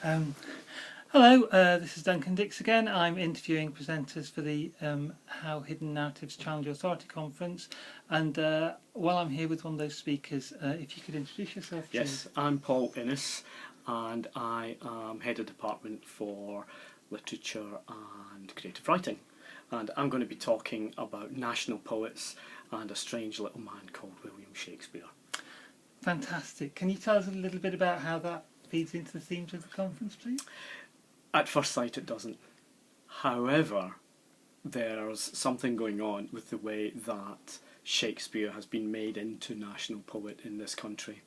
Um, Hello, this is Duncan Dix again. I'm interviewing presenters for the How Hidden Narratives Challenge Authority Conference. And while I'm here with one of those speakers, if you could introduce yourself, please. Yes, I'm Paul Innes, and I am Head of Department for Literature and Creative Writing. And I'm going to be talking about national poets and a strange little man called William Shakespeare. Fantastic. Can you tell us a little bit about how that feeds into the themes of the conference, please? At first sight, it doesn't. However, there's something going on with the way that Shakespeare has been made into national poet in this country.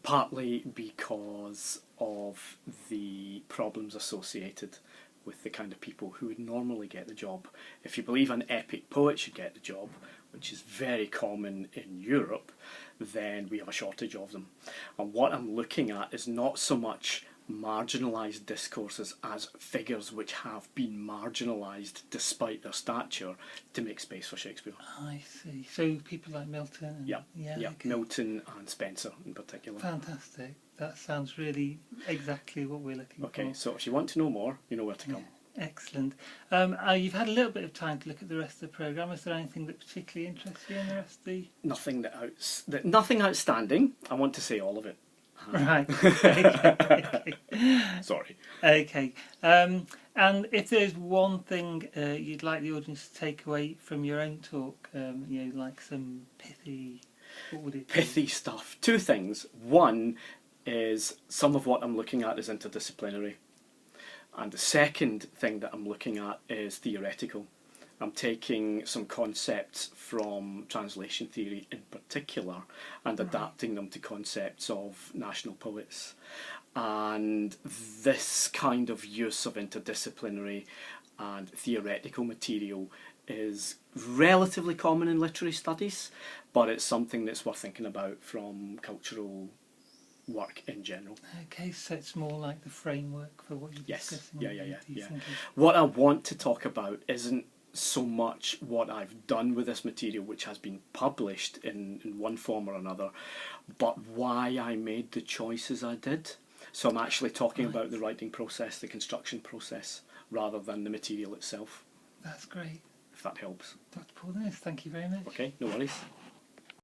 Partly because of the problems associated with the kind of people who would normally get the job. If you believe an epic poet should get the job, which is very common in Europe, then we have a shortage of them. And what I'm looking at is not so much marginalised discourses as figures which have been marginalised despite their stature to make space for Shakespeare. I see. So people like Milton? And, Yeah, okay. Milton and Spenser in particular. Fantastic. That sounds really exactly what we're looking for. Okay, so if you want to know more, you know where to come. Excellent. You've had a little bit of time to look at the rest of the programme. Is there anything that particularly interests you in the rest of the... Nothing outstanding. I want to say all of it. Right. Okay. Sorry. Okay. And if there's one thing you'd like the audience to take away from your own talk, like some pithy... What would it be? Pithy stuff. Two things. One is some of what I'm looking at is interdisciplinary. And the second thing that I'm looking at is theoretical. I'm taking some concepts from translation theory in particular and adapting them to concepts of national poets. And this kind of use of interdisciplinary and theoretical material is relatively common in literary studies, but it's something that's worth thinking about from cultural work in general. Okay, so it's more like the framework for what you're discussing. Yeah. What I want to talk about isn't so much what I've done with this material, which has been published in one form or another, but why I made the choices I did. So I'm actually talking about the writing process, the construction process, rather than the material itself. That's great. If that helps. Dr. Paul Innes, thank you very much. Okay, no worries.